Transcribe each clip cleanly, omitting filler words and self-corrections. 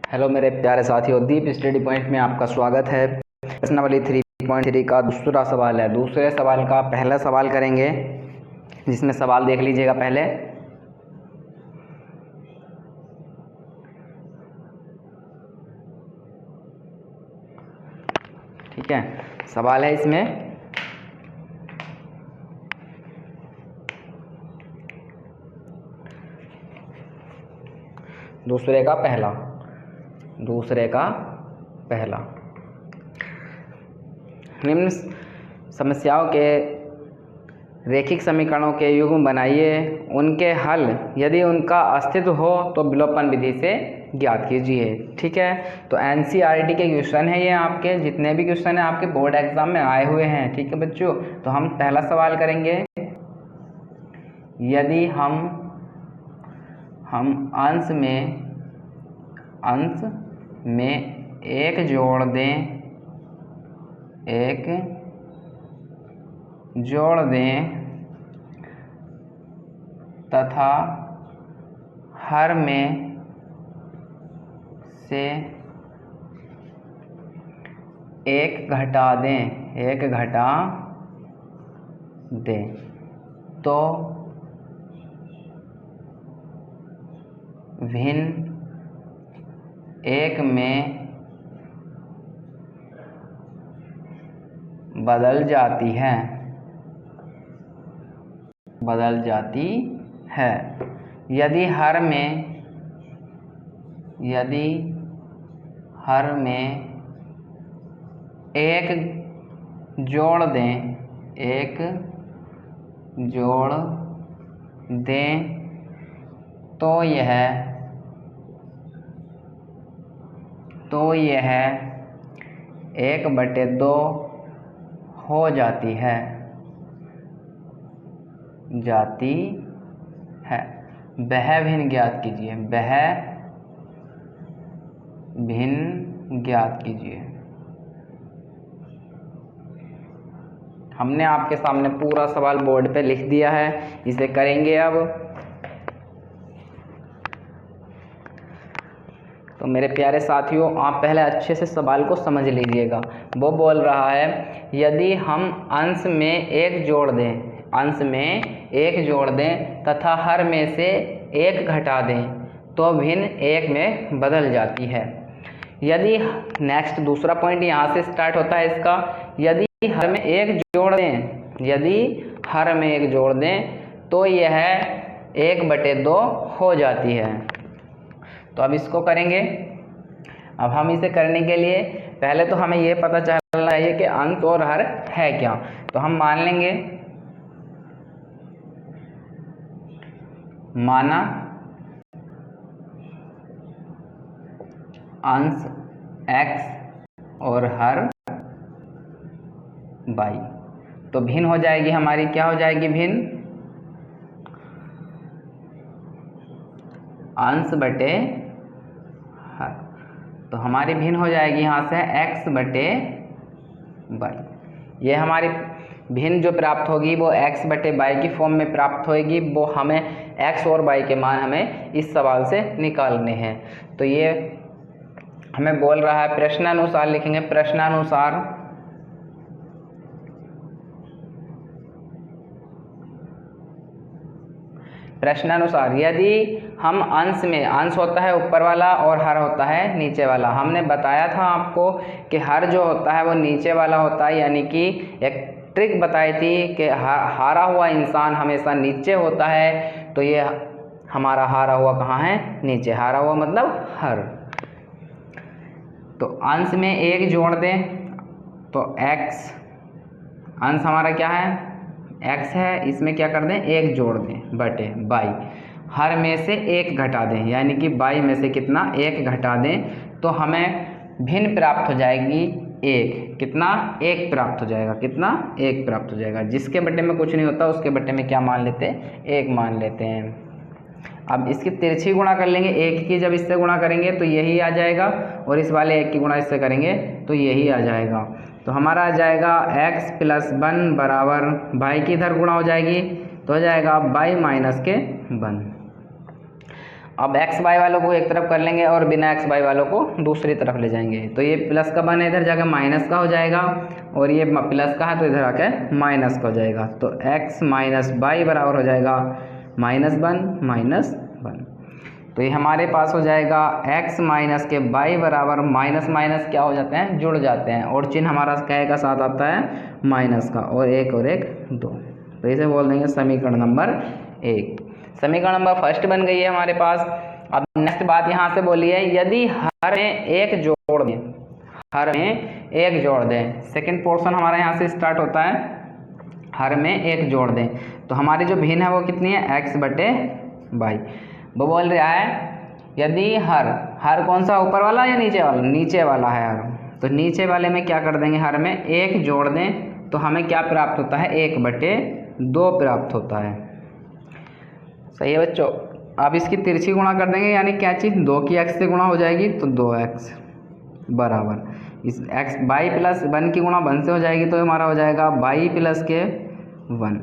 Hello मेरे प्यारे साथियों, दीप स्टडी पॉइंट में आपका स्वागत है। प्रश्नावली 3.3 का दूसरा सवाल है। दूसरे सवाल का पहला सवाल करेंगे, जिसमें सवाल देख लीजिएगा पहले। ठीक है, सवाल है इसमें दूसरे का पहला निम्न समस्याओं के रैखिक समीकरणों के युग्म बनाइए, उनके हल यदि उनका अस्तित्व हो तो विलोपन विधि से ज्ञात कीजिए। ठीक है, तो एनसीईआरटी के क्वेश्चन है ये, आपके जितने भी क्वेश्चन हैं आपके बोर्ड एग्जाम में आए हुए हैं। ठीक है बच्चों, तो हम पहला सवाल करेंगे। यदि हम अंश में एक जोड़ दें तथा हर में से एक घटा दें तो भिन्न एक में बदल जाती है। यदि हर में एक जोड़ दें तो यह 1/2 हो जाती है। वह भिन्न ज्ञात कीजिए। हमने आपके सामने पूरा सवाल बोर्ड पे लिख दिया है, इसे करेंगे अब। तो मेरे प्यारे साथियों, आप पहले अच्छे से सवाल को समझ लीजिएगा। वो बोल रहा है, यदि हम अंश में एक जोड़ दें तथा हर में से एक घटा दें तो भिन्न एक में बदल जाती है। यदि नेक्स्ट दूसरा पॉइंट यहाँ से स्टार्ट होता है इसका। यदि हर में एक जोड़ दें तो यह 1/2 हो जाती है। तो अब इसको करेंगे। अब हम इसे करने के लिए पहले तो हमें ये पता चलना चाहिए कि अंश और हर है क्या। तो हम मान लेंगे, माना अंश x और हर y, तो भिन्न हो जाएगी हमारी, क्या हो जाएगी भिन्न, अंश बटे हर। तो हमारी भिन्न हो जाएगी यहाँ से x/y। ये हमारी भिन्न जो प्राप्त होगी वो x/y की फॉर्म में प्राप्त होगी। वो हमें x और y के मान हमें इस सवाल से निकालने हैं। तो ये हमें बोल रहा है, प्रश्नानुसार लिखेंगे। प्रश्नानुसार यदि हम अंश होता है ऊपर वाला और हर होता है नीचे वाला। हमने बताया था आपको कि हर जो होता है वो नीचे वाला होता है, यानी कि एक ट्रिक बताई थी कि हारा हुआ इंसान हमेशा नीचे होता है। तो ये हमारा हारा हुआ कहाँ है, नीचे। हारा हुआ मतलब हर। तो अंश में एक जोड़ दें तो x, अंश हमारा क्या है, x है, इसमें क्या कर दें, एक जोड़ दें बटे y। हर में से एक घटा दें, यानी कि y में से कितना, एक घटा दें तो हमें भिन्न प्राप्त हो जाएगी एक। कितना, एक प्राप्त हो जाएगा। कितना, एक प्राप्त हो जाएगा। जिसके बटे में कुछ नहीं होता उसके बटे में क्या मान लेते हैं, एक मान लेते हैं। अब इसकी तिरछी गुणा कर लेंगे। एक की जब इससे गुणा करेंगे तो यही आ जाएगा, और इस वाले एक की गुणा इससे करेंगे तो यही आ जाएगा। तो हमारा आ जाएगा x + 1 बराबर y की इधर गुणा हो जाएगी तो हो जाएगा y - 1। अब एक्स वाई वालों को एक तरफ कर लेंगे और बिना एक्स वाई वालों को दूसरी तरफ ले जाएंगे। तो ये प्लस का बन इधर जाकर माइनस का हो जाएगा और ये प्लस का है तो इधर आकर माइनस का हो जाएगा। तो एक्स माइनस वाई बराबर हो जाएगा -1 तो ये हमारे पास हो जाएगा x माइनस के वाई बराबर माइनस माइनस क्या हो जाते हैं, जुड़ जाते हैं और चिन्ह हमारा क्या का साथ आता है माइनस का और एक 2। तो इसे बोल देंगे समीकरण नंबर 1। समीकरण नंबर फर्स्ट बन गई है हमारे पास। अब नेक्स्ट बात यहाँ से बोली है यदि हर में एक जोड़ दें, हर में एक जोड़ दें, सेकेंड पोर्शन हमारा यहाँ से स्टार्ट होता है, हर में एक जोड़ दें तो हमारी जो भिन्न है वो कितनी है x/y। वो बोल रहा है यदि हर कौन सा ऊपर वाला या नीचे वाला, नीचे वाला है हर, तो नीचे वाले में क्या कर देंगे, हर में एक जोड़ दें तो हमें क्या प्राप्त होता है 1/2 प्राप्त होता है। सही है बच्चों। अब इसकी तिरछी गुणा कर देंगे यानी क्या चीज़ 2 की x से गुणा हो जाएगी तो 2x बराबर इस x y प्लस 1 की गुणा 1 से हो जाएगी तो हमारा हो जाएगा y प्लस के 1।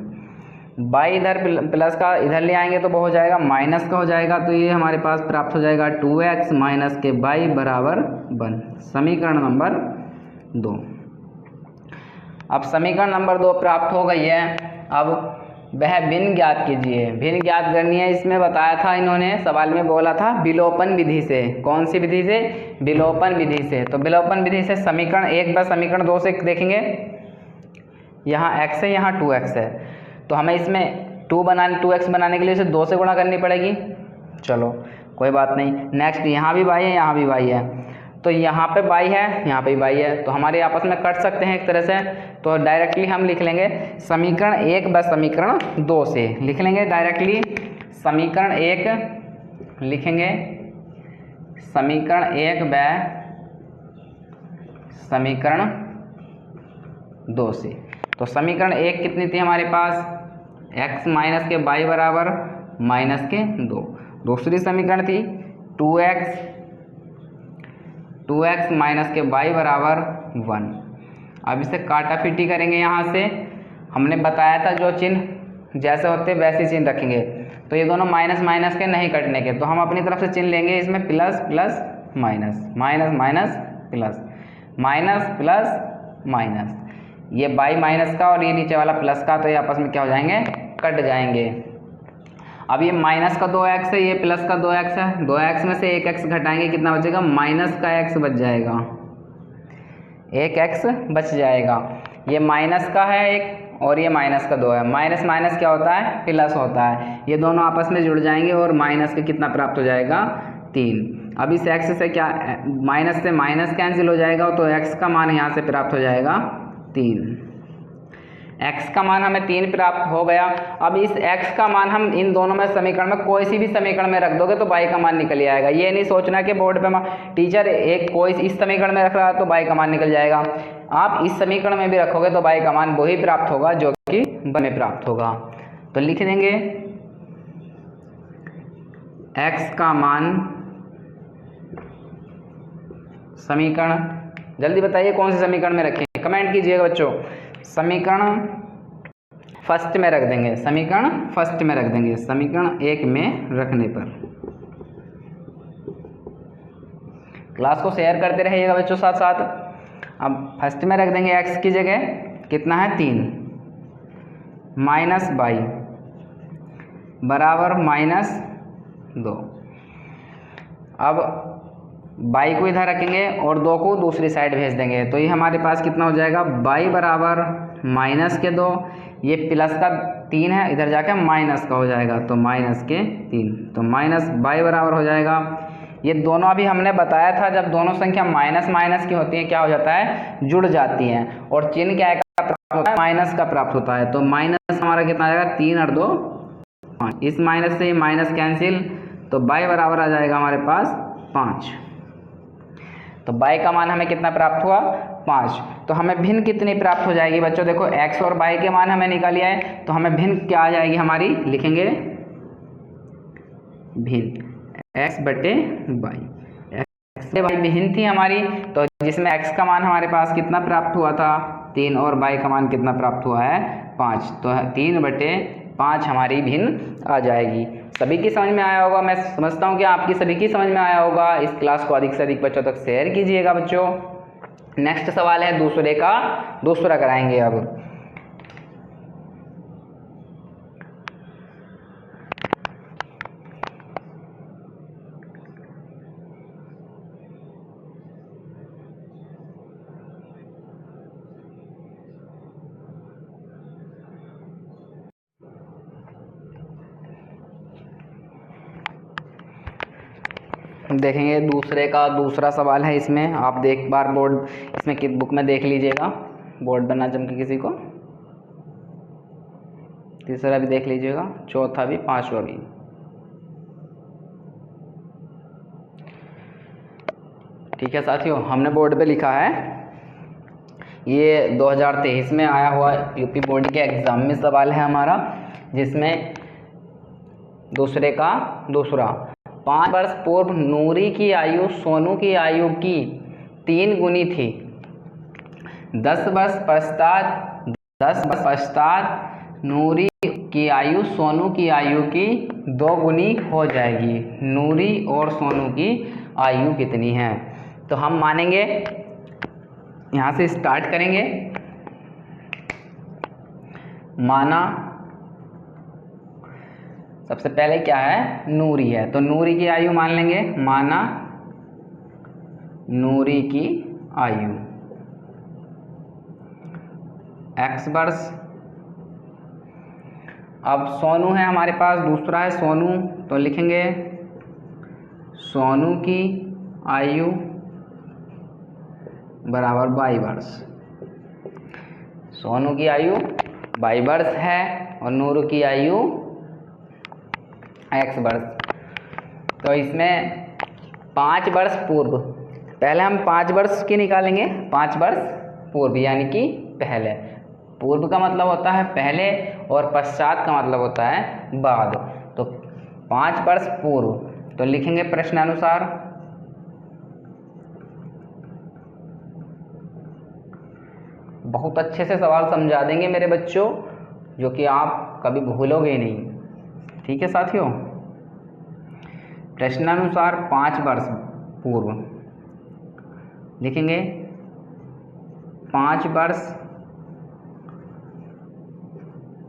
y इधर प्लस का इधर ले आएंगे तो वो हो जाएगा माइनस का हो जाएगा। तो ये हमारे पास प्राप्त हो जाएगा 2x माइनस के y बराबर 1। समीकरण नंबर 2। अब समीकरण नंबर 2 प्राप्त हो गई है। अब वह भिन्न ज्ञात कीजिए। भिन्न ज्ञात करनी है, इसमें बताया था इन्होंने सवाल में बोला था विलोपन विधि से। कौन सी विधि से, विलोपन विधि से। तो विलोपन विधि से समीकरण 1 व समीकरण 2 से देखेंगे, यहाँ x है यहाँ 2x है तो हमें इसमें 2x बनाने के लिए इसे 2 से गुणा करनी पड़ेगी। चलो कोई बात नहीं। नेक्स्ट यहाँ भी y है यहाँ भी y है तो यहाँ पे y है यहाँ पे y है तो हमारे आपस में कट सकते हैं एक तरह से। तो डायरेक्टली हम लिख लेंगे समीकरण 1 व समीकरण 2 से लिख लेंगे डायरेक्टली। समीकरण 1 लिखेंगे, समीकरण 1 व समीकरण 2 से। तो समीकरण 1 कितनी थी हमारे पास, x माइनस के y बराबर -2। दूसरी समीकरण थी 2x माइनस के y बराबर 1। अब इसे काटाफीटी करेंगे। यहाँ से हमने बताया था जो चिन्ह जैसे होते वैसे चिन्ह रखेंगे। तो ये दोनों माइनस माइनस के नहीं कटने के, तो हम अपनी तरफ से चिन्ह लेंगे इसमें plus plus minus, minus minus plus, minus plus minus, ये y माइनस का और ये नीचे वाला प्लस का, तो ये आपस में क्या हो जाएंगे, कट जाएंगे। अब ये माइनस का 2x है, ये प्लस का 2x है, 2x में से 1x घटाएंगे कितना बचेगा, माइनस का x बच जाएगा, 1x बच जाएगा। ये माइनस का है एक और ये माइनस का 2 है। माइनस माइनस क्या होता है, प्लस होता है। ये दोनों आपस में जुड़ जाएंगे और माइनस का कितना प्राप्त हो जाएगा, 3। अब इस x से क्या, माइनस से माइनस कैंसिल हो जाएगा तो x का मान यहाँ से प्राप्त हो जाएगा 3। x का मान हमें 3 प्राप्त हो गया। अब इस x का मान हम इन दोनों में समीकरण में कोई सी भी समीकरण में रख दोगे तो y का मान निकल आएगा। ये नहीं सोचना कि बोर्ड पे टीचर एक कोई इस समीकरण में रख रहा है तो y का मान निकल जाएगा। आप इस समीकरण में भी रखोगे तो y का मान वही प्राप्त होगा जो कि ब में प्राप्त होगा। तो लिख देंगे x का मान, समीकरण, जल्दी बताइए कौन से समीकरण में रखेंगे, कमेंट कीजिएगा बच्चों। समीकरण फर्स्ट में रख देंगे, समीकरण फर्स्ट में रख देंगे, समीकरण 1 में रखने पर। क्लास को शेयर करते रहिएगा बच्चों साथ साथ। अब फर्स्ट में रख देंगे x की जगह कितना है 3 माइनस y बराबर -2। अब y को इधर रखेंगे और 2 को दूसरी साइड भेज देंगे तो ये हमारे पास कितना हो जाएगा, y बराबर -2, ये प्लस का 3 है इधर जाके माइनस का हो जाएगा तो -3, तो माइनस y बराबर हो जाएगा। ये दोनों अभी हमने बताया था जब दोनों संख्या माइनस माइनस की होती है क्या हो जाता है, जुड़ जाती हैं और चिन्ह क्या प्राप्त होता है, माइनस का प्राप्त होता है। तो माइनस हमारा कितना आ जाएगा, 3 और 2 5, इस माइनस से ये माइनस कैंसिल तो y बराबर आ जाएगा हमारे पास 5। तो y का मान हमें कितना प्राप्त हुआ, 5। तो हमें भिन्न कितनी प्राप्त हो जाएगी बच्चों, देखो x और y के मान हमें निकालिए है तो हमें भिन्न क्या आ जाएगी हमारी, लिखेंगे भिन्न x/y, x से y भिन्न थी हमारी तो जिसमें x का मान हमारे पास कितना प्राप्त हुआ था 3 और y का मान कितना प्राप्त हुआ है 5, तो 3/3 5 हमारी भिन्न आ जाएगी। सभी की समझ में आया होगा, मैं समझता हूँ कि आपकी सभी की समझ में आया होगा। इस क्लास को अधिक से अधिक बच्चों तक शेयर कीजिएगा बच्चों। नेक्स्ट सवाल है दूसरे का दूसरा कराएंगे अब। देखेंगे दूसरे का दूसरा सवाल है। इसमें आप एक बार बोर्ड इसमें किस बुक में देख लीजिएगा, बोर्ड पर ना चमके किसी को। तीसरा भी देख लीजिएगा, चौथा भी, पांचवा भी। ठीक है साथियों, हमने बोर्ड पे लिखा है, ये 2023 में आया हुआ यूपी बोर्ड के एग्जाम में सवाल है हमारा, जिसमें दूसरे का दूसरा। 5 वर्ष पूर्व नूरी की आयु सोनू की आयु की 3 गुनी थी। 10 वर्ष पश्चात नूरी की आयु सोनू की आयु की 2 गुनी हो जाएगी। नूरी और सोनू की आयु कितनी है? तो हम मानेंगे, यहाँ से स्टार्ट करेंगे। माना सबसे पहले क्या है, नूरी है, तो नूरी की आयु मान लेंगे। माना नूरी की आयु x वर्ष। अब सोनू है हमारे पास, दूसरा है सोनू, तो लिखेंगे सोनू की आयु बराबर 22 वर्ष। सोनू की आयु 22 वर्ष है और नूरू की आयु x वर्ष। तो इसमें 5 वर्ष पूर्व, पहले हम 5 वर्ष की निकालेंगे। 5 वर्ष पूर्व यानी कि पहले। पूर्व का मतलब होता है पहले और पश्चात का मतलब होता है बाद। तो 5 वर्ष पूर्व, तो लिखेंगे प्रश्नानुसार। बहुत अच्छे से सवाल समझा देंगे मेरे बच्चों, जो कि आप कभी भूलोगे नहीं। ठीक है साथियों, प्रश्नानुसार 5 वर्ष पूर्व लिखेंगे। 5 वर्ष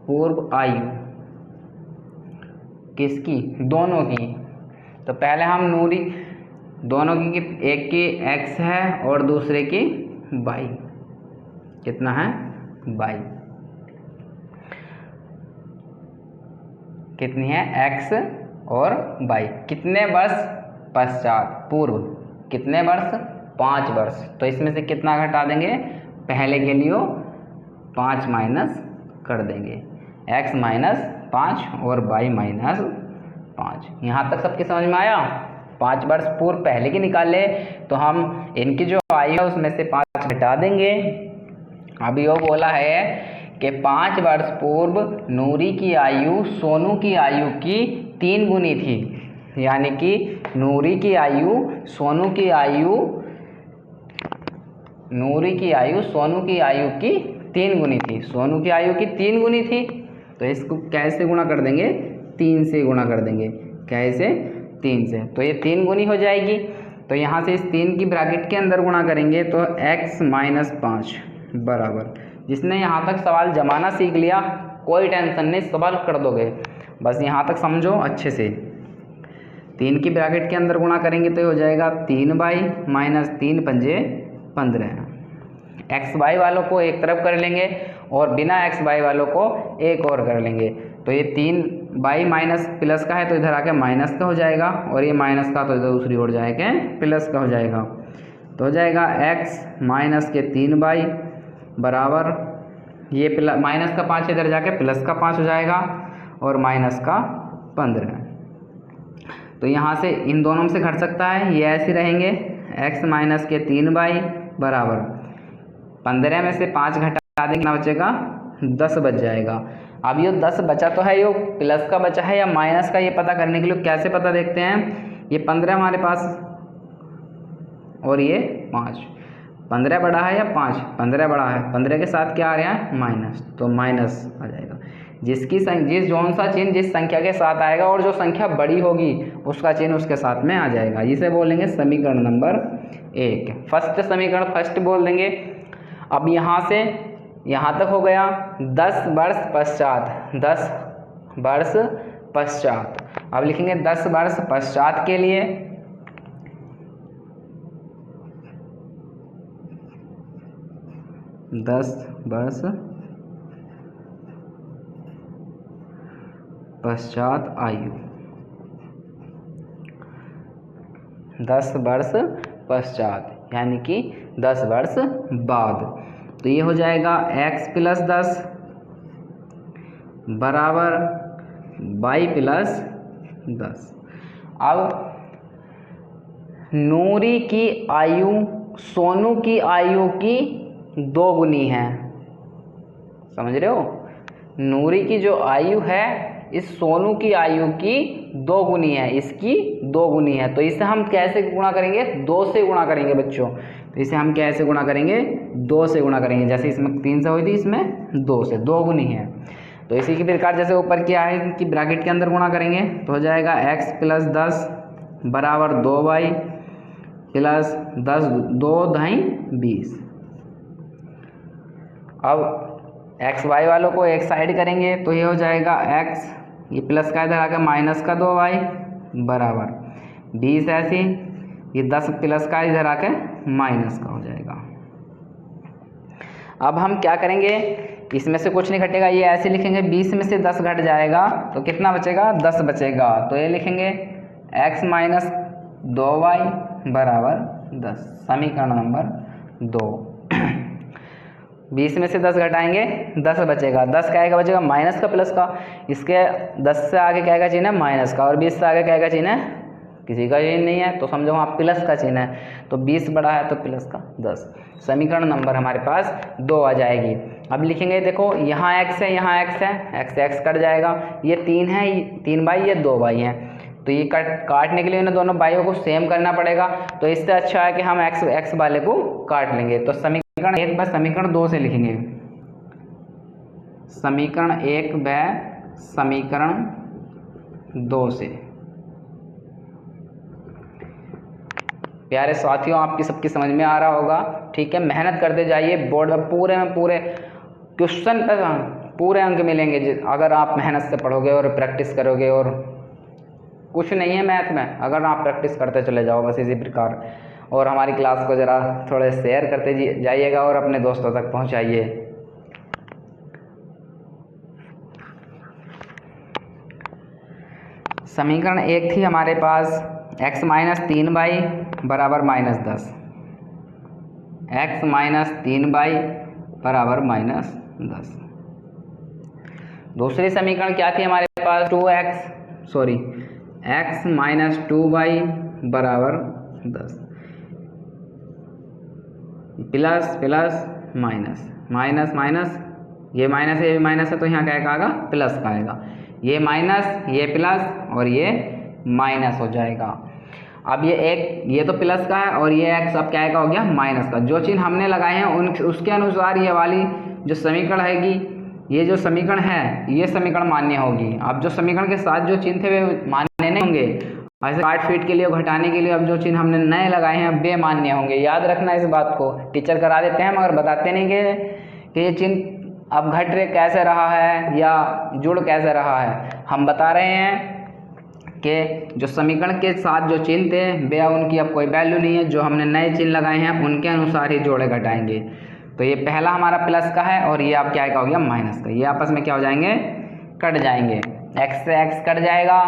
पूर्व आयु किसकी? दोनों की। तो पहले हम नूरी, दोनों की, एक की x है और दूसरे की y। कितना है? y। कितनी है? x और y। कितने वर्ष पश्चात? पूर्व। कितने वर्ष? 5 वर्ष। तो इसमें से कितना घटा देंगे? पहले के लिए 5 माइनस कर देंगे। x माइनस 5 और y माइनस 5। यहाँ तक सबकी समझ में आया? 5 वर्ष पूर्व पहले की निकाले तो हम इनकी जो आयु है उसमें से 5 घटा देंगे। अभी वो बोला है कि 5 वर्ष पूर्व नूरी की आयु सोनू की आयु की 3 गुनी थी, यानी कि नूरी की आयु सोनू की आयु सोनू की आयु की 3 गुनी थी। सोनू की आयु की 3 गुनी थी, तो इसको कैसे गुणा कर देंगे? 3 से गुणा कर देंगे। कैसे? 3 से। तो ये 3 गुनी हो जाएगी। तो यहाँ से इस 3 की ब्रैकेट के अंदर गुणा करेंगे तो x माइनस 5 बराबर। जिसने यहाँ तक सवाल जमाना सीख लिया, कोई टेंशन नहीं, सवाल कर दोगे। बस यहाँ तक समझो अच्छे से। 3 की ब्रैकेट के अंदर गुणा करेंगे तो हो जाएगा 3y माइनस 3 पंजे 15। एक्स वाई वालों को एक तरफ कर लेंगे और बिना एक्स वाई वालों को एक और कर लेंगे। तो ये 3y माइनस प्लस का है तो इधर आके माइनस का हो जाएगा, और ये माइनस का तो इधर दूसरी ओर जाएगा प्लस का हो जाएगा। तो हो जाएगा x माइनस के 3y बराबर, ये प्लस माइनस का 5 इधर जाके प्लस का 5 हो जाएगा और माइनस का 15। तो यहाँ से इन दोनों में से घट सकता है, ये ऐसे रहेंगे। x माइनस के 3y बराबर 15 में से 5 घटा देंगे, कितना बचेगा? 10 बच जाएगा। अब ये 10 बचा तो है, ये प्लस का बचा है या माइनस का, ये पता करने के लिए कैसे पता देखते हैं। ये 15 हमारे पास और ये 5, 15 बड़ा है या 5? 15 बड़ा है, 15 के साथ क्या आ रहा है? माइनस, तो माइनस आ जाएगा। जिस जौन सा चिन्ह जिस संख्या के साथ आएगा और जो संख्या बड़ी होगी उसका चिन्ह उसके साथ में आ जाएगा, इसे बोलेंगे समीकरण नंबर 1। फर्स्ट समीकरण फर्स्ट बोल देंगे। अब यहाँ से यहाँ तक हो गया 10 वर्ष पश्चात, 10 वर्ष पश्चात। अब लिखेंगे 10 वर्ष पश्चात के लिए 10 वर्ष पश्चात आयु, 10 वर्ष पश्चात यानी कि 10 वर्ष बाद। तो ये हो जाएगा x + 10 बराबर y + 10। अब नूरी की आयु सोनू की आयु की 2 गुनी है, समझ रहे हो। नूरी की जो आयु है इस सोनू की आयु की 2 गुनी है, इसकी 2 गुनी है। तो इसे हम कैसे गुणा करेंगे? 2 से गुणा करेंगे बच्चों। तो इसे हम कैसे गुणा करेंगे? 2 से गुणा करेंगे। जैसे इसमें 3 से हुई थी, इसमें 2 से, 2 गुनी है। तो इसी के प्रकार जैसे ऊपर किया है कि ब्रैकेट के अंदर गुणा करेंगे तो हो जाएगा x + 10 बराबर 2y + 10 2 × 20। अब एक्स वाई वालों को एक साइड करेंगे तो ये हो जाएगा x, ये प्लस का इधर आकर माइनस का 2y बराबर 20, ऐसे ये 10 प्लस का इधर आकर माइनस का हो जाएगा। अब हम क्या करेंगे, इसमें से कुछ नहीं घटेगा, ये ऐसे लिखेंगे 20 में से 10 घट जाएगा तो कितना बचेगा? 10 बचेगा। तो ये लिखेंगे x - 2y बराबर 10, समीकरण नंबर 2। 20 में से 10 घटाएंगे 10 बचेगा, 10 क्या आएगा बचेगा? माइनस का प्लस का। इसके 10 से आगे क्या का चिन्ह है? माइनस का। और 20 से आगे क्या का चिन्ह है? किसी का चिन्ह नहीं है, तो समझो वहाँ प्लस का चिन्ह है। तो 20 बड़ा है तो प्लस का 10, समीकरण नंबर हमारे पास 2 आ जाएगी। अब लिखेंगे, देखो यहाँ x है, यहाँ x है, x कट जाएगा। ये 3 है, 3 बाई, ये 2 बाई है। तो ये काटने के लिए इन्हें दोनों बाइयों को सेम करना पड़ेगा। तो इससे अच्छा है कि हम x वाले को काट लेंगे। तो समीकरण 1 व समीकरण 2 से लिखेंगे। समीकरण 1 व समीकरण 2 से। प्यारे साथियों, आपकी सबकी समझ में आ रहा होगा, ठीक है। मेहनत करते जाइए, बोर्ड में पूरे क्वेश्चन पे पूरे अंक मिलेंगे अगर आप मेहनत से पढ़ोगे और प्रैक्टिस करोगे। और कुछ नहीं है मैथ में, अगर आप प्रैक्टिस करते चले जाओ बस इसी प्रकार। और हमारी क्लास को ज़रा थोड़े शेयर करते जाइएगा और अपने दोस्तों तक पहुंचाइए। समीकरण 1 थी हमारे पास x - 3y बराबर -10, x - 3y बराबर -10। दूसरी समीकरण क्या थी हमारे पास? x - 2y बराबर 10, plus plus minus minus minus, ये माइनस है, ये माइनस है, तो यहाँ क्या आएगा? प्लस का आएगा। ये माइनस, ये प्लस और ये माइनस हो जाएगा। अब ये तो प्लस का है और ये x अब क्या का हो गया? माइनस का। जो चिन्ह हमने लगाए हैं उसके अनुसार ये वाली जो समीकरण हैगी, ये जो समीकरण है ये समीकरण मान्य होगी। अब जो समीकरण के साथ जो चिन्ह थे वे मान्य नहीं होंगे। ऐसे काट फीट के लिए, घटाने के लिए अब जो चिन्ह हमने नए लगाए हैं वे मान्य होंगे। याद रखना इस बात को। टीचर करा देते हैं मगर बताते नहीं कि ये चिन्ह अब घट रहे कैसे रहा है या जुड़ कैसे रहा है। हम बता रहे हैं कि जो समीकरण के साथ जो चिन्ह थे वे उनकी अब कोई वैल्यू नहीं है। जो हमने नए चिन्ह लगाए हैं उनके अनुसार ही जोड़े घटाएंगे। तो ये पहला हमारा प्लस का है और ये अब क्या का हो गया? माइनस का। ये आपस में क्या हो जाएंगे? कट जाएंगे। x से x कट जाएगा।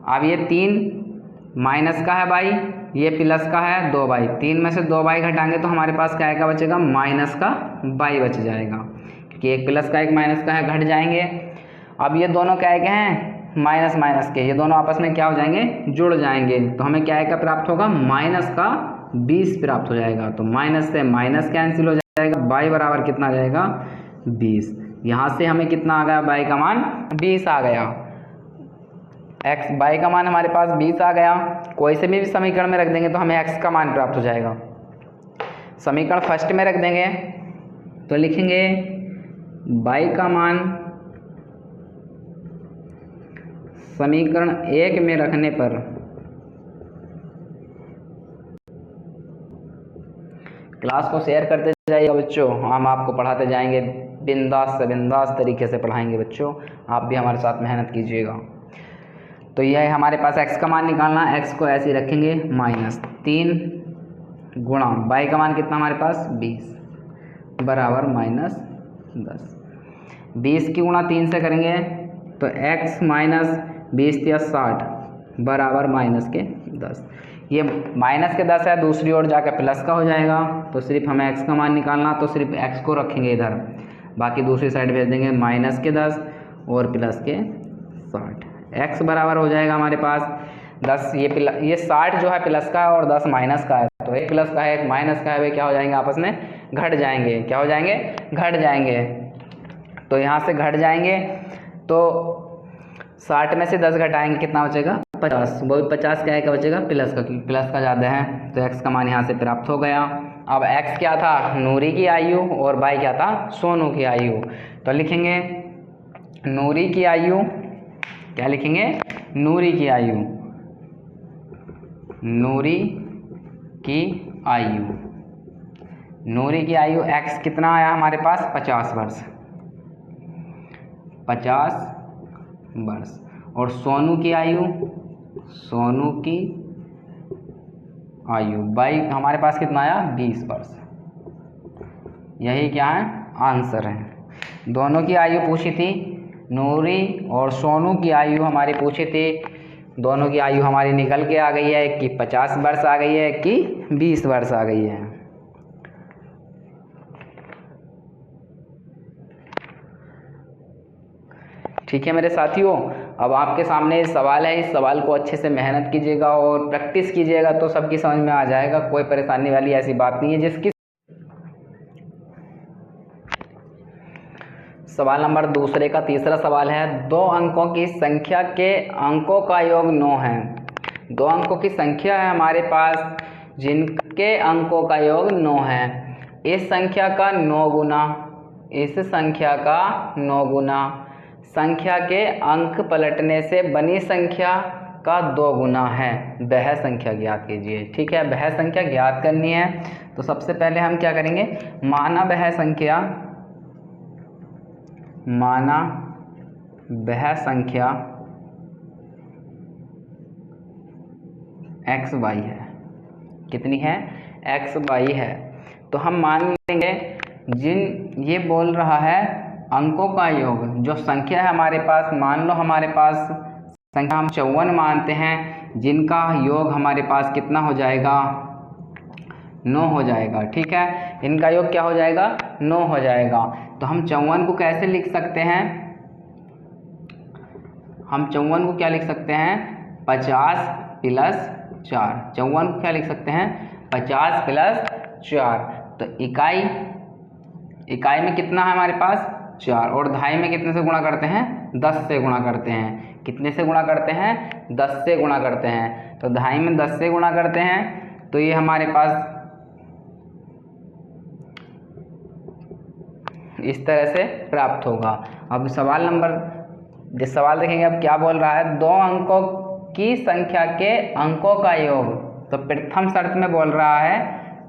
अब ये 3 माइनस का है बाई, ये प्लस का है 2 बाई। 3 में से 2 बाई घटाएंगे तो हमारे पास क्या बचेगा? माइनस का बाई बच जाएगा, क्योंकि एक प्लस का एक माइनस का है, घट जाएंगे। अब ये दोनों क्या हैं? माइनस माइनस के, ये दोनों आपस में क्या हो जाएंगे? जुड़ जाएंगे। तो हमें क्या का प्राप्त होगा? माइनस का 20 प्राप्त हो जाएगा। तो माइनस से माइनस कैंसिल हो जाएगा, बाई बराबर कितना आ जाएगा? 20। यहाँ से हमें कितना आ गया? बाई का मान 20 आ गया। x बाई का मान हमारे पास 20 आ गया। कोई से भी समीकरण में रख देंगे तो हमें x का मान प्राप्त हो जाएगा। समीकरण फर्स्ट में रख देंगे तो लिखेंगे y का मान समीकरण 1 में रखने पर क्लास को शेयर करते जाइएगा बच्चों, हम आपको पढ़ाते जाएंगे, बिंदास तरीके से पढ़ाएंगे बच्चों, आप भी हमारे साथ मेहनत कीजिएगा। तो यह है हमारे पास x का मान निकालना, x को ऐसे ही रखेंगे -3 गुणा y का मान कितना हमारे पास 20 बराबर -10। 20 की गुणा 3 से करेंगे तो x -20 या 60 बराबर -10। ये -10 है, दूसरी ओर जाकर प्लस का हो जाएगा, तो सिर्फ हमें x का मान निकालना, तो सिर्फ x को रखेंगे इधर, बाकी दूसरी साइड भेज देंगे -10 और +60। x बराबर हो जाएगा हमारे पास 10, ये 60 जो है प्लस का है और 10 माइनस का है, तो एक प्लस का है एक माइनस का है, वे क्या हो जाएंगे आपस में घट जाएंगे। क्या हो जाएंगे? घट जाएंगे। तो यहाँ से घट जाएंगे तो 60 में से 10 घटाएंगे, कितना बचेगा 50। वो भी 50 क्या है, क्या बचेगा प्लस का, क्योंकि प्लस का ज़्यादा है, तो x का मान यहाँ से प्राप्त हो गया। अब x क्या था? नूरी की आयु, और y क्या था? सोनू की आयु। तो लिखेंगे नूरी की आयु, क्या लिखेंगे? नूरी की आयु, नूरी की आयु, नूरी की आयु x कितना आया हमारे पास 50 वर्ष, 50 वर्ष। और सोनू की आयु, सोनू की आयु बाई हमारे पास कितना आया 20 वर्ष। यही क्या है? आंसर है। दोनों की आयु पूछी थी, नूरी और सोनू की आयु हमारी पूछी थी, दोनों की आयु हमारी निकल के आ गई है, एक की 50 वर्ष आ गई है, एक की 20 वर्ष आ गई है। ठीक है मेरे साथियों, अब आपके सामने सवाल है, इस सवाल को अच्छे से मेहनत कीजिएगा और प्रैक्टिस कीजिएगा तो सबकी समझ में आ जाएगा, कोई परेशानी वाली ऐसी बात नहीं है। जिसकी सवाल नंबर दूसरे का तीसरा सवाल है, 2 अंकों की संख्या के अंकों का योग 9 है। 2 अंकों की संख्या है हमारे पास जिनके अंकों का योग 9 है। इस संख्या का 9 गुना, इस संख्या का 9 गुना संख्या के अंक पलटने से बनी संख्या का 2 गुना है, वह संख्या ज्ञात कीजिए। ठीक है, वह संख्या ज्ञात करनी है, तो सबसे पहले हम क्या करेंगे, माना वह संख्या, माना वह संख्या xy है। कितनी है? xy है। तो हम मान लेंगे जिन, ये बोल रहा है अंकों का योग, जो संख्या है हमारे पास, मान लो हमारे पास संख्या हम 54 मानते हैं, जिनका योग हमारे पास कितना हो जाएगा 9 हो जाएगा। ठीक है, इनका योग क्या हो जाएगा 9 हो जाएगा। तो हम 54 को कैसे लिख सकते हैं? हम 54 को क्या लिख सकते हैं 50 + 4। 54 को क्या लिख सकते हैं 50 + 4। तो इकाई में कितना है हमारे पास 4, और दहाई में कितने से गुणा करते हैं 10 से गुणा करते हैं। कितने से गुणा करते हैं 10 से गुणा करते हैं। तो दहाई में 10 से गुणा करते हैं, तो ये हमारे पास इस तरह से प्राप्त होगा। अब सवाल नंबर, जिस सवाल देखेंगे अब क्या बोल रहा है, 2 अंकों की संख्या के अंकों का योग। तो प्रथम शर्त में बोल रहा है,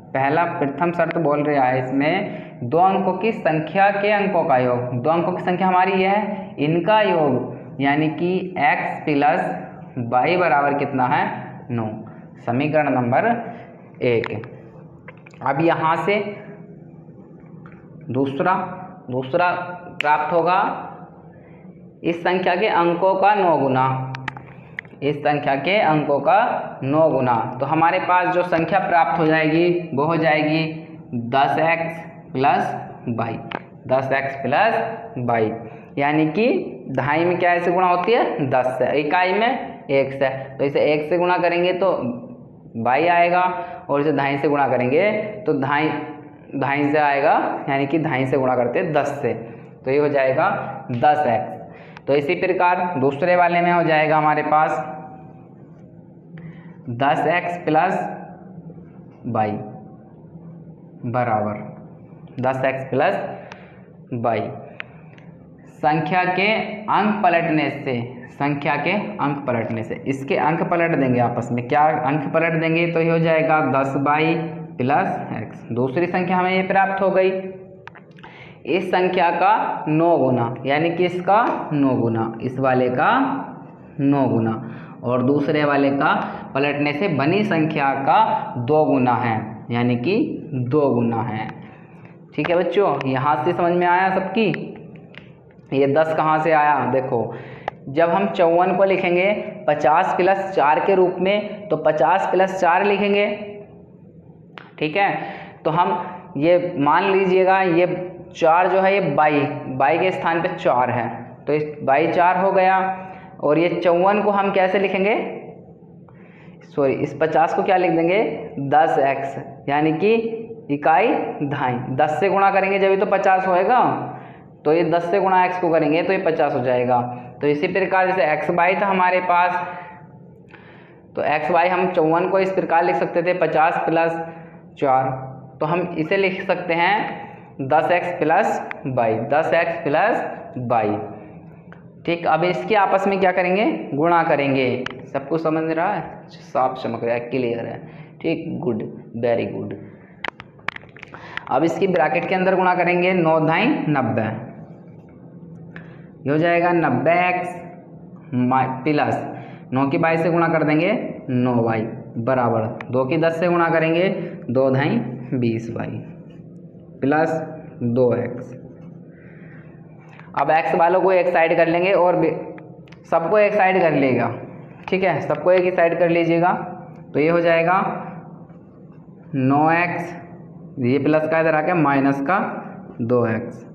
पहला प्रथम शर्त बोल रहा है इसमें 2 अंकों की संख्या के अंकों का योग। 2 अंकों की संख्या हमारी ये है, इनका योग यानी कि x + y बराबर कितना है 9। समीकरण नंबर 1। अब यहाँ से दूसरा प्राप्त होगा, इस संख्या के अंकों का 9 गुना, इस संख्या के अंकों का 9 गुना। तो हमारे पास जो संख्या प्राप्त हो जाएगी वो हो जाएगी 10x + y, 10x + y, यानी कि दहाई में क्या ऐसे गुणा होती है 10 से, इकाई में 1 से। तो इसे 1 से गुणा करेंगे तो y आएगा, और इसे दहाई से गुणा करेंगे तो दहाई से आएगा, यानी कि दहाई से गुणा करते 10 से, तो ये हो जाएगा 10x। तो इसी प्रकार दूसरे वाले में हो जाएगा हमारे पास 10x + y बराबर 10x + y। संख्या के अंक पलटने से, संख्या के अंक पलटने से, इसके अंक पलट देंगे आपस में। क्या अंक पलट देंगे? तो ये हो जाएगा 10y प्लस x। दूसरी संख्या हमें ये प्राप्त हो गई। इस संख्या का 9 गुना, यानी कि इसका 9 गुना, इस वाले का 9 गुना, और दूसरे वाले का पलटने से बनी संख्या का 2 गुना है, यानी कि 2 गुना है। ठीक है बच्चों, यहाँ से समझ में आया सबकी? ये 10 कहाँ से आया? देखो, जब हम 54 को लिखेंगे 50 प्लस 4 के रूप में, तो 50 प्लस 4 लिखेंगे। ठीक है, तो हम ये मान लीजिएगा, ये 4 जो है ये बाई के स्थान पे 4 है, तो इस बाई 4 हो गया। और ये 54 को हम कैसे लिखेंगे? सॉरी, इस 50 को क्या लिख देंगे? 10x, यानी कि इकाई दहाई। 10 से गुणा करेंगे जब तो 50 होएगा, तो ये 10 से गुणा x को करेंगे तो ये 50 हो जाएगा। तो इसी प्रकार जैसे x बाई था हमारे पास, तो x बाई हम 54 को इस प्रकार लिख सकते थे 50 प्लस 4, तो हम इसे लिख सकते हैं 10x plus by, 10x plus by. ठीक, अब इसके आपस में क्या करेंगे? गुणा करेंगे। सबको समझ रहा है? साफ चमक रहा है, क्लियर है? ठीक, गुड, वेरी गुड। अब इसकी ब्रैकेट के अंदर गुणा करेंगे, 9 दाई 90, ये हो जाएगा 90x प्लस 9 की 22 से गुणा कर देंगे 9y बराबर 2 की 10 से गुणा करेंगे 2 दाई 20y प्लस 2x। अब x वालों को एक साइड कर लेंगे और सबको एक साइड कर लेगा। ठीक है, सबको एक ही साइड कर लीजिएगा, तो ये हो जाएगा 9x, ये प्लस का इधर आके माइनस का 2x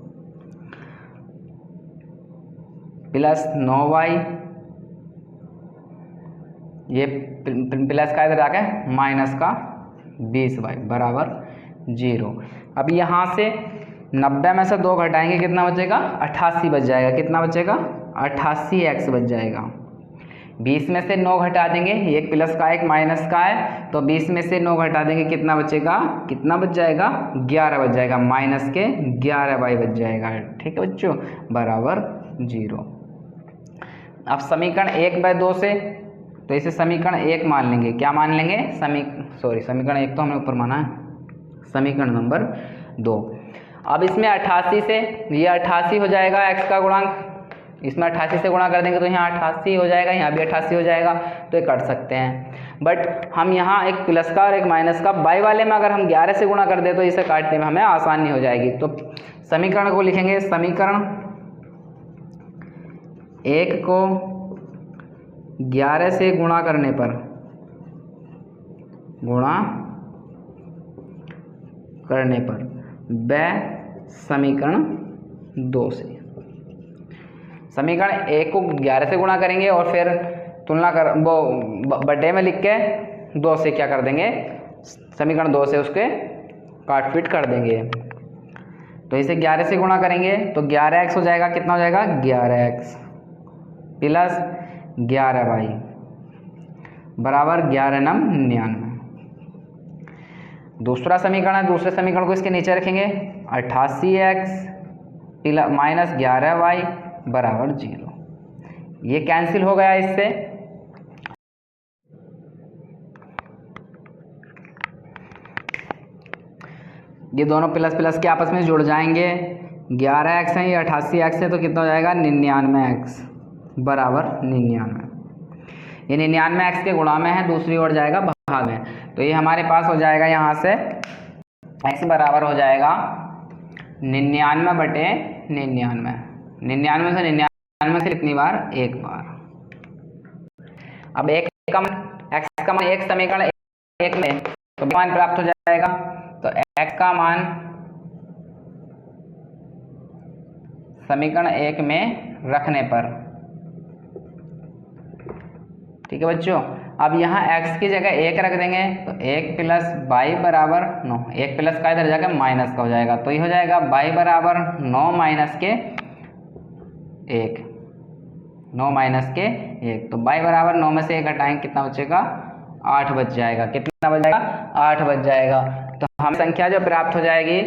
प्लस 9y, ये प्लस का इधर आके माइनस का 20y बराबर 0। अब यहाँ से 90 में से 2 घटाएंगे, कितना बचेगा? 88 बच जाएगा। कितना बचेगा? 88x बच जाएगा। 20 में से 9 घटा देंगे, एक प्लस का एक माइनस का है, तो 20 में से 9 घटा देंगे, कितना बचेगा? कितना बच जाएगा? 11 बच जाएगा, माइनस के 11y बच जाएगा। ठीक है बच्चों, बराबर 0। अब समीकरण 1/2 से, तो इसे समीकरण 1 मान लेंगे। क्या मान लेंगे? समीकरण 1 तो हमने ऊपर माना है, समीकरण नंबर 2। अब इसमें 88 से, ये 88 हो जाएगा x का गुणांक, इसमें 88 से गुणा कर देंगे तो यहाँ 88 हो जाएगा, यहाँ भी 88 हो जाएगा, तो ये कर सकते हैं। बट हम यहाँ एक प्लस का और एक माइनस का बाई वाले में अगर हम 11 से गुणा कर दे तो इसे काटने में हमें आसानी हो जाएगी। तो समीकरण को लिखेंगे, समीकरण 1 को 11 से गुणा करने पर, व समीकरण 2 से, समीकरण 1 को 11 से गुणा करेंगे और फिर तुलना कर वो बटे में लिख के 2 से क्या कर देंगे? समीकरण 2 से उसके काट पीट कर देंगे। तो इसे 11 से गुणा करेंगे तो 11x हो जाएगा, कितना हो जाएगा? 11x प्लस 11y बराबर 11 नम 99। दूसरा समीकरण है, दूसरे समीकरण को इसके नीचे रखेंगे, 88x माइनस 11y बराबर 0। ये कैंसिल हो गया इससे। ये दोनों प्लस प्लस के आपस में जुड़ जाएंगे। 11x है, ये 88x है, तो कितना हो जाएगा? 99x बराबर 99। ये 99x के गुणा में है, दूसरी ओर जाएगा भाग में, तो ये हमारे पास हो जाएगा यहाँ से x बराबर हो जाएगा 99 बटे 99। 99 से 99 से कितनी बार? एक बार। अब x का मान एक समीकरण 1 में तो मान प्राप्त हो जाएगा, तो x का मान समीकरण 1 में रखने पर, ठीक है बच्चों। अब यहाँ x की जगह 1 रख देंगे, तो 1 प्लस y बराबर 9, 1 प्लस का इधर जाकर माइनस का हो जाएगा, तो ये हो जाएगा y बराबर 9 माइनस के 1, 9 माइनस के 1, तो y बराबर 9 में से 1 घटाएंगे, कितना बचेगा? 8 बच जाएगा। कितना बच जाएगा? 8 बच जाएगा। तो हमें संख्या जो प्राप्त हो जाएगी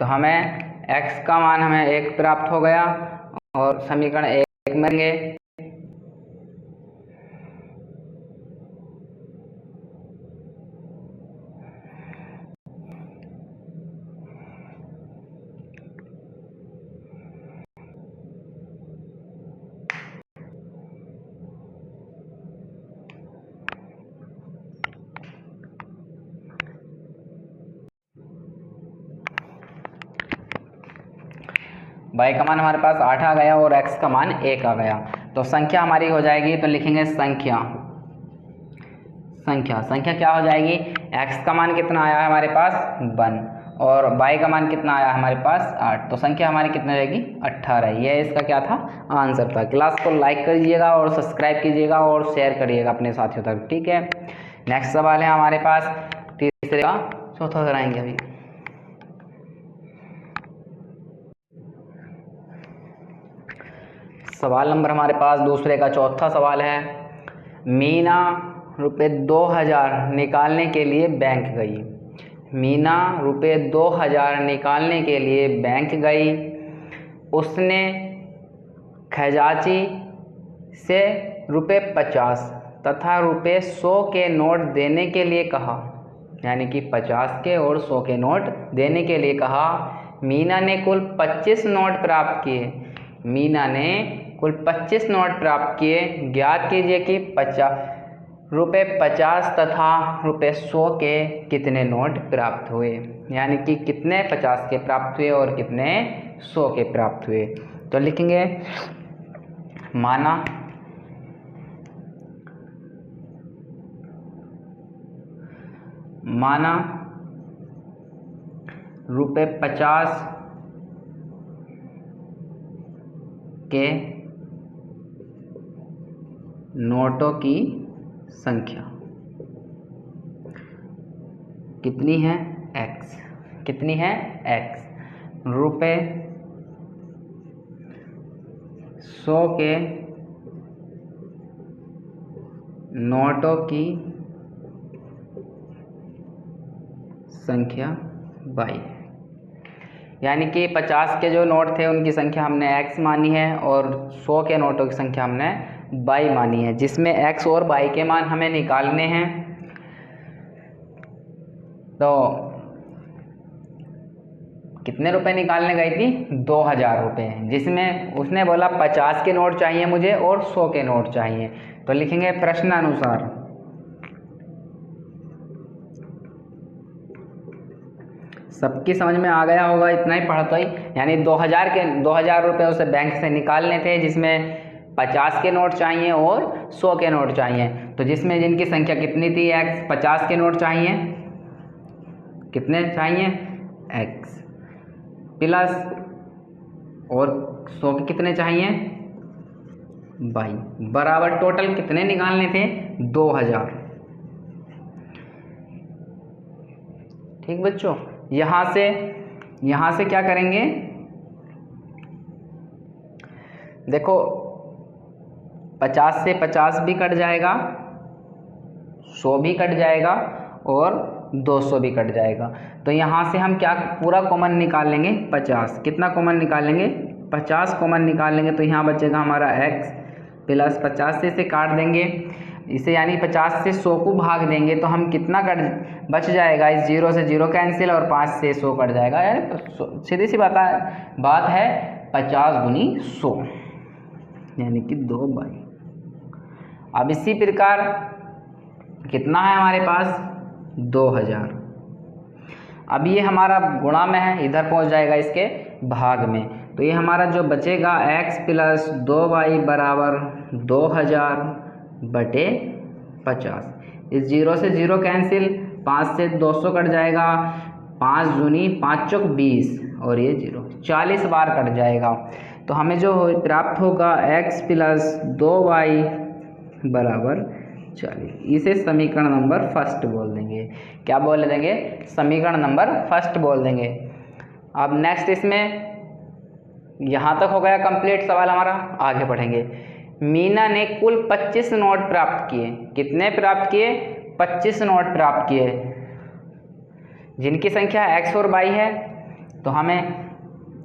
तो हमें x का मान हमें 1 प्राप्त हो गया और समीकरण 1 में लेंगे। y का मान हमारे पास 8 आ गया और x का मान 1 आ गया। तो संख्या हमारी हो जाएगी, तो लिखेंगे संख्या क्या हो जाएगी, x का मान कितना आया है हमारे पास 1 और y का मान कितना आया हमारे पास 8। तो संख्या हमारी कितनी रहेगी 18। ये इसका क्या था, आंसर था। क्लास को लाइक करिएगा और सब्सक्राइब कीजिएगा और शेयर करिएगा अपने साथियों तक, ठीक है। नेक्स्ट सवाल है हमारे पास तीसरे का, चौथा कराएंगे अभी। सवाल नंबर हमारे पास दूसरे का चौथा सवाल है। मीना रुपये 2000 निकालने के लिए बैंक गई। मीना रुपये 2000 निकालने के लिए बैंक गई। उसने खजांची से रुपये 50 तथा रुपये 100 के नोट देने के लिए कहा, यानी कि 50 के और 100 के नोट देने के लिए कहा। मीना ने कुल 25 नोट प्राप्त किए। मीना ने कुल 25 नोट प्राप्त किए। ज्ञात कीजिए कि रुपये 50 तथा रुपये 100 के कितने नोट प्राप्त हुए, यानी कि कितने 50 के प्राप्त हुए और कितने 100 के प्राप्त हुए। तो लिखेंगे माना रुपये 50 के नोटों की संख्या कितनी है x, कितनी है x। रुपये 100 के नोटों की संख्या y, यानी कि 50 के जो नोट थे उनकी संख्या हमने x मानी है और 100 के नोटों की संख्या हमने y मानी है, जिसमें x और y के मान हमें निकालने हैं। तो कितने रुपए निकालने गई थी 2000 रुपये, जिसमें उसने बोला 50 के नोट चाहिए मुझे और 100 के नोट चाहिए। तो लिखेंगे प्रश्नानुसार सबकी समझ में आ गया होगा, इतना ही पढ़ता ही, यानी 2000 रुपये उसे बैंक से निकालने थे, जिसमें 50 के नोट चाहिए और 100 के नोट चाहिए। तो जिसमें जिनकी संख्या कितनी थी x, 50 के नोट चाहिए, कितने चाहिए x प्लस और 100 के कितने चाहिए y, बराबर टोटल कितने निकालने थे 2000। ठीक बच्चों, यहाँ से क्या करेंगे, देखो 50 से 50 भी कट जाएगा, 100 भी कट जाएगा और 200 भी कट जाएगा। तो यहाँ से हम क्या पूरा कॉमन निकाल लेंगे 50। कितना कॉमन निकालेंगे 50 कॉमन निकाल लेंगे। तो यहाँ बचेगा हमारा x प्लस 50 से इसे काट देंगे इसे, यानी 50 से 100 को भाग देंगे तो हम कितना बच जाएगा, इस 0 से 0 कैंसिल और 5 से 100 कट जाएगा। यानी तो सीधी सी बात है 50 गुनी 100 यानी कि 2 बाई। अब इसी प्रकार कितना है हमारे पास 2000। अब ये हमारा गुणा में है, इधर पहुंच जाएगा इसके भाग में। तो ये हमारा जो बचेगा x प्लस 2y बराबर 2000 बटे 50। इस 0 से 0 कैंसिल, 5 से 200 कट जाएगा, 5 दूनी 5 चौक 20 और ये 0 40 बार कट जाएगा। तो हमें जो प्राप्त होगा x प्लस 2y बराबर 40। इसे समीकरण नंबर फर्स्ट बोल देंगे। क्या बोल देंगे, समीकरण नंबर फर्स्ट बोल देंगे। अब नेक्स्ट इसमें यहाँ तक हो गया कंप्लीट सवाल हमारा, आगे बढ़ेंगे। मीना ने कुल 25 नोट प्राप्त किए। कितने प्राप्त किए 25 नोट प्राप्त किए, जिनकी संख्या x और y है। तो हमें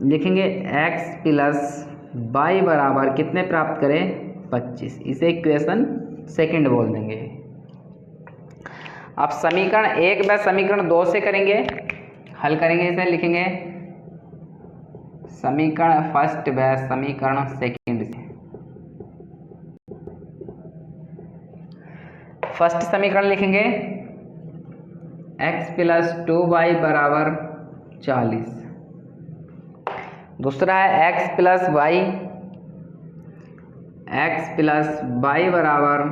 लिखेंगे x प्लस वाई बराबर कितने प्राप्त करें 25। इसे इक्वेशन सेकंड बोल देंगे। अब समीकरण 1 व समीकरण 2 से करेंगे, हल करेंगे। इसे लिखेंगे समीकरण फर्स्ट व समीकरण सेकंड से। फर्स्ट समीकरण लिखेंगे x प्लस 2y बराबर 40। दूसरा है x प्लस वाई बराबर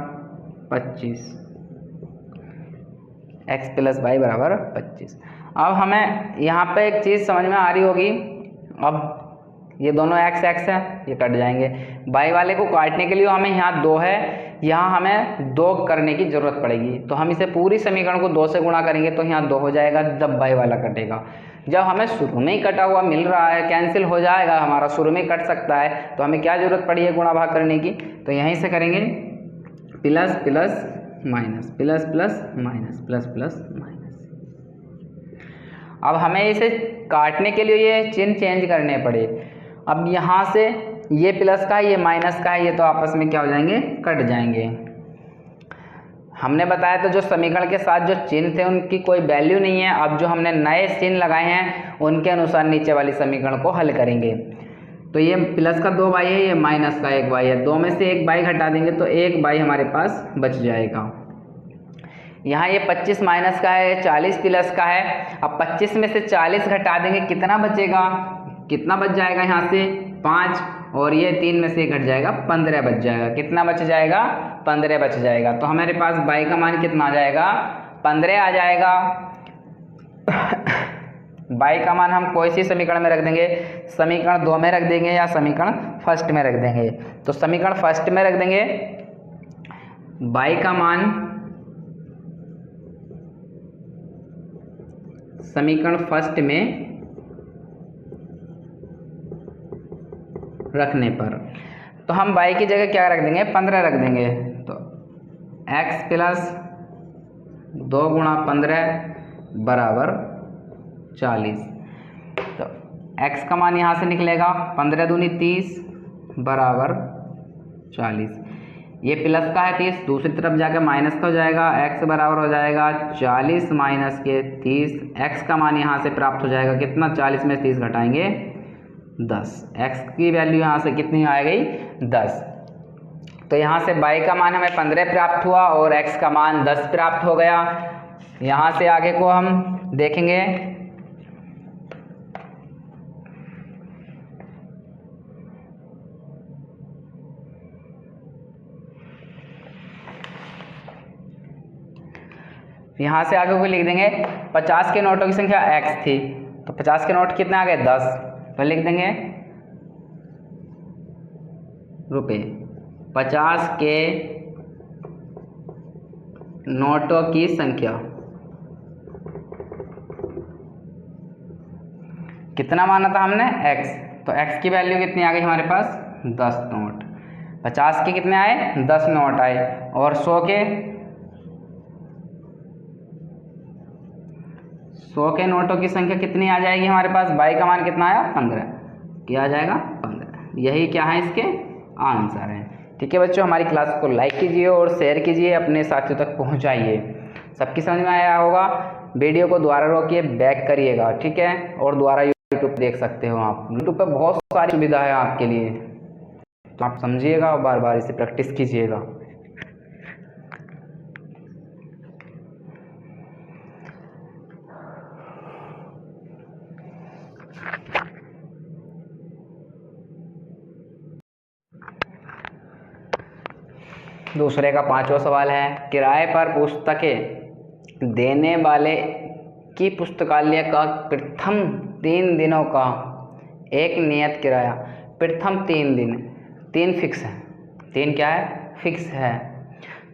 25। x प्लस वाई बराबर 25। अब हमें यहाँ पे एक चीज़ समझ में आ रही होगी। अब ये दोनों x है, ये कट जाएंगे। y वाले को काटने के लिए हमें यहाँ 2 है, यहाँ हमें 2 करने की ज़रूरत पड़ेगी। तो हम इसे पूरी समीकरण को 2 से गुणा करेंगे तो यहाँ 2 हो जाएगा जब y वाला कटेगा। जब हमें शुरू में ही कटा हुआ मिल रहा है, कैंसिल हो जाएगा हमारा, शुरू में कट सकता है, तो हमें क्या ज़रूरत पड़ी है गुणा भाग करने की। तो यहीं से करेंगे plus plus minus, plus plus minus, plus plus minus. अब हमें इसे काटने के लिए ये चिन्ह चेंज करने पड़े। अब यहाँ से ये प्लस का है, ये माइनस का है, ये तो आपस में क्या हो जाएंगे, कट जाएंगे। हमने बताया तो जो समीकरण के साथ जो चिन्ह थे उनकी कोई वैल्यू नहीं है। अब जो हमने नए चिन्ह लगाए हैं उनके अनुसार नीचे वाली समीकरण को हल करेंगे। तो ये प्लस का 2y है, ये माइनस का 1y है, 2 में से 1y घटा देंगे तो 1y हमारे पास बच जाएगा। यहाँ ये 25 माइनस का है, 40 प्लस का है। अब 25 में से 40 घटा देंगे, कितना बचेगा, कितना बच जाएगा, यहाँ से 5, और ये 3 में से घट जाएगा, 15 बच जाएगा। कितना बच जाएगा, 15 बच जाएगा। तो हमारे पास y का मान कितना आ जाएगा, 15 आ जाएगा। y का मान हम कोई सी समीकरण में रख देंगे, समीकरण 2 में रख देंगे या समीकरण फर्स्ट में रख देंगे। तो समीकरण फर्स्ट में रख देंगे, y का मान समीकरण फर्स्ट में रखने पर तो हम y की जगह क्या रख देंगे, 15 रख देंगे। तो x प्लस 2 गुणा 15 बराबर 40। तो x का मान यहाँ से निकलेगा 15 दूनी 30 बराबर 40। ये प्लस का है 30, दूसरी तरफ जाकर माइनस का हो जाएगा, x बराबर हो जाएगा 40 माइनस के 30। x का मान यहाँ से प्राप्त हो जाएगा कितना, 40 में 30 घटाएंगे 10। x की वैल्यू यहाँ से कितनी आ गई, 10। तो यहाँ से y का मान हमें 15 प्राप्त हुआ और x का मान 10 प्राप्त हो गया। यहाँ से आगे को हम देखेंगे। यहाँ से आगे को लिख देंगे 50 के नोटों की संख्या x थी, तो 50 के नोट कितने आ गए, 10। तो लिख देंगे रुपये। 50 के नोटों की संख्या कितना माना था हमने, x। तो x की वैल्यू कितनी आ गई हमारे पास, 10 नोट। 50 के कितने आए, 10 नोट आए। और 100 के नोटों की संख्या कितनी आ जाएगी हमारे पास, y का मान कितना आया, 15। क्या आ जाएगा, 15। यही क्या है इसके आंसर हैं। ठीक है बच्चों, हमारी क्लास को लाइक कीजिए और शेयर कीजिए, अपने साथियों तक पहुंचाइए। सबकी समझ में आया होगा। वीडियो को दोबारा रोकिए, बैक करिएगा, ठीक है। और दोबारा यूट्यूब देख सकते हो आप, यूट्यूब पर बहुत सारी सुविधा है आपके लिए, तो आप समझिएगा और बार बार इसे प्रैक्टिस कीजिएगा। दूसरे का 5वां सवाल है, किराए पर पुस्तकें देने वाले की पुस्तकालय का प्रथम 3 दिनों का एक नियत किराया, प्रथम 3 दिन, 3 फिक्स है, 3 क्या है, फिक्स है,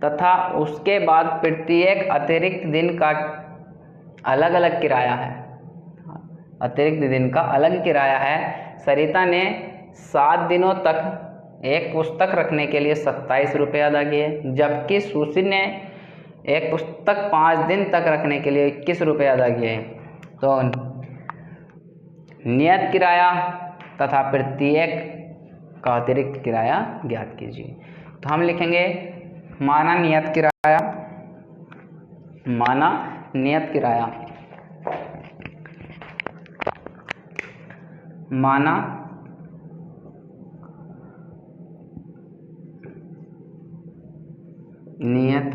तथा उसके बाद प्रत्येक अतिरिक्त दिन का अलग अलग किराया है, अतिरिक्त दिन का अलग किराया है। सरिता ने 7 दिनों तक एक पुस्तक रखने के लिए 27 रुपये अदा किए, जबकि सुशील ने एक पुस्तक 5 दिन तक रखने के लिए 21 रुपये अदा किए। तो नियत किराया तथा प्रत्येक का अतिरिक्त किराया ज्ञात कीजिए। तो हम लिखेंगे माना नियत किराया, माना नियत किराया, माना नियत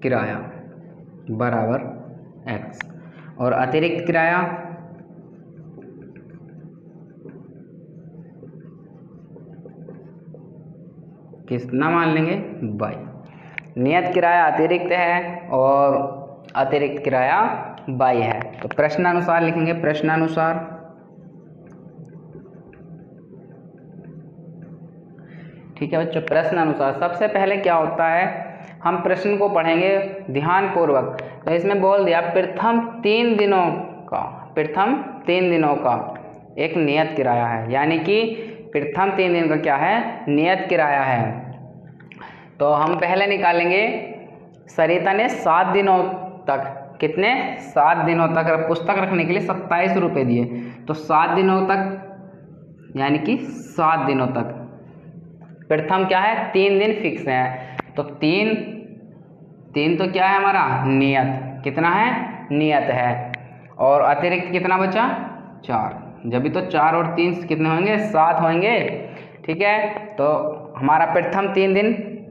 किराया बराबर x और अतिरिक्त किराया कितना मान लेंगे y। नियत किराया अतिरिक्त है और अतिरिक्त किराया y है। तो प्रश्नानुसार लिखेंगे, प्रश्नानुसार ठीक है बच्चों। प्रश्न अनुसार सबसे पहले क्या होता है, हम प्रश्न को पढ़ेंगे ध्यानपूर्वक। तो इसमें बोल दिया प्रथम 3 दिनों का, प्रथम 3 दिनों का एक नियत किराया है, यानी कि प्रथम 3 दिन का क्या है, नियत किराया है। तो हम पहले निकालेंगे, सरिता ने 7 दिनों तक, कितने 7 दिनों तक पुस्तक रखने के लिए 27 रुपये दिए। तो 7 दिनों तक यानी कि 7 दिनों तक, प्रथम क्या है 3 दिन फिक्स है। तो 3 तो क्या है हमारा नियत, कितना है नियत है, और अतिरिक्त कितना बचा 4, जब भी तो 4 और 3 कितने होंगे 7 होंगे। ठीक है, तो हमारा प्रथम 3 दिन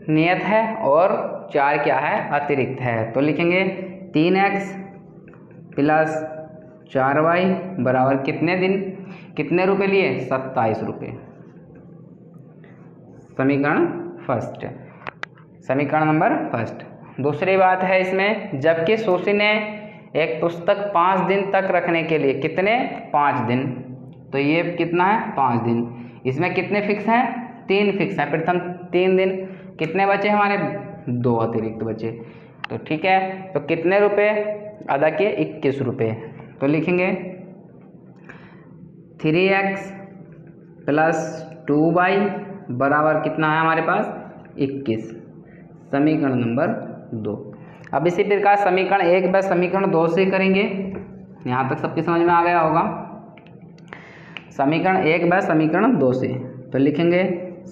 नियत है और 4 क्या है अतिरिक्त है। तो लिखेंगे 3x प्लस 4y बराबर कितने दिन, कितने रुपए लिए 27 रुपये। समीकरण फर्स्ट, समीकरण नंबर फर्स्ट। दूसरी बात है इसमें, जबकि सुशी ने एक पुस्तक 5 दिन तक रखने के लिए, कितने 5 दिन, तो ये कितना है 5 दिन। इसमें कितने फिक्स हैं 3 फिक्स हैं। प्रथम 3 दिन कितने बचे हमारे 2 अतिरिक्त बचे। तो ठीक है, तो कितने रुपए अदा किए 21 रुपये। तो लिखेंगे 3x प्लस 2y बराबर कितना है हमारे पास 21, समीकरण नंबर 2। अब इसी प्रकार समीकरण 1 व समीकरण 2 से करेंगे। यहाँ तक सबकी समझ में आ गया होगा। समीकरण 1 व समीकरण 2 से, तो लिखेंगे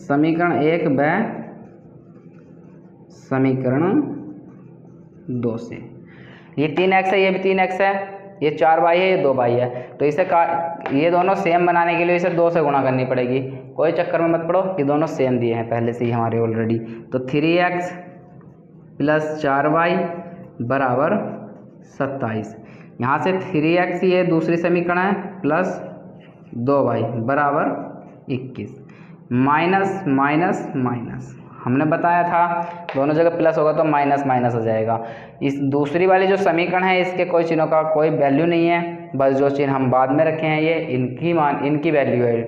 समीकरण 1 व समीकरण 2 से, ये 3x है, ये भी 3x है, ये 4y है, ये 2y है। तो इसे ये दोनों सेम बनाने के लिए इसे 2 से गुणा करनी पड़ेगी। कोई चक्कर में मत पड़ो, ये दोनों सेम दिए हैं पहले से ही हमारे ऑलरेडी। तो 3x प्लस 4y बराबर 27। यहाँ से 3x ये दूसरी समीकरण है, प्लस 2y बराबर 21, माइनस माइनस माइनस, हमने बताया था दोनों जगह प्लस होगा तो माइनस माइनस हो जाएगा। इस दूसरी वाली जो समीकरण है इसके कोई चिन्हों का कोई वैल्यू नहीं है, बस जो चिन्ह हम बाद में रखे हैं ये इनकी वैल्यू है।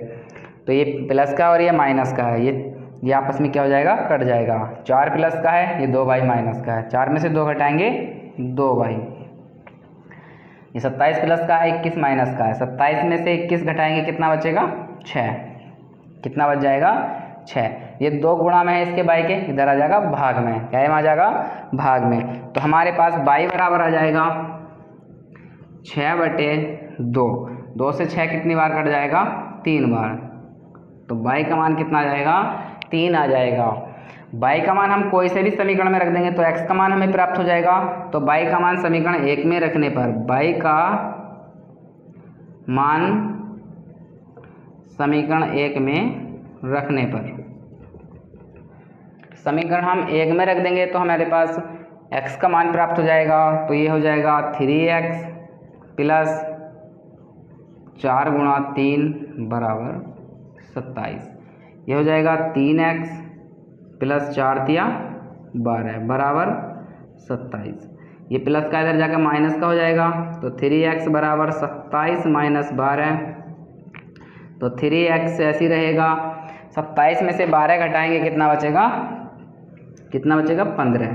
तो ये प्लस का और ये माइनस का है, ये आपस में क्या हो जाएगा कट जाएगा। 4 प्लस का है, ये 2y माइनस का है, 4 में से 2 घटाएंगे 2y। ये 27 प्लस का है, 21 माइनस का है, 27 में से 21 घटाएंगे कितना बचेगा 6, कितना बच जाएगा 6। ये 2 गुणा में है इसके y के, इधर आ जाएगा भाग में, क्या में आ जाएगा भाग में। तो हमारे पास y बराबर आ जाएगा 6/2, 2 से 6 कितनी बार कट जाएगा 3 बार। तो y का मान कितना आ जाएगा 3 आ जाएगा। y का मान हम कोई से भी समीकरण में रख देंगे तो x का मान हमें प्राप्त हो जाएगा। तो y का मान समीकरण 1 में रखने पर, y का मान समीकरण 1 में रखने पर, समीकरण हम 1 में रख देंगे तो हमारे पास x का मान प्राप्त हो जाएगा। तो ये हो जाएगा 3x प्लस 4 गुणा 3 बराबर 27। ये हो जाएगा 3x प्लस 4 तिया 12 बराबर 27। ये प्लस का इधर जाकर माइनस का हो जाएगा। तो 3x बराबर 27 माइनस 12, तो 3x ऐसी रहेगा। 27 में से 12 घटाएंगे कितना बचेगा, कितना बचेगा 15,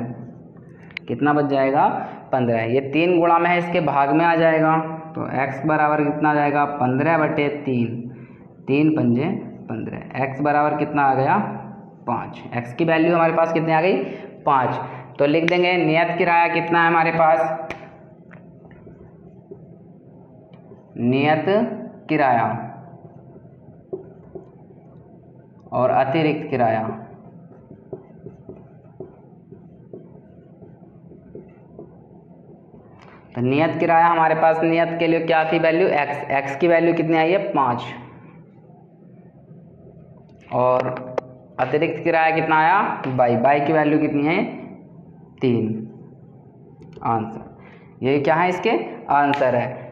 कितना बच जाएगा 15। ये 3 गुणा में है इसके भाग में आ जाएगा। तो x बराबर कितना आ जाएगा 15/3, 3 पंजे 15, x बराबर कितना आ गया 5। x की वैल्यू हमारे पास कितनी आ गई 5। तो लिख देंगे नियत किराया कितना है हमारे पास, नियत किराया और अतिरिक्त किराया। तो नियत किराया हमारे पास नियत के लिए क्या थी वैल्यू, एक्स की वैल्यू कितनी आई है 5, और अतिरिक्त किराया कितना आया बाई की वैल्यू कितनी है 3। आंसर ये क्या है, इसके आंसर है।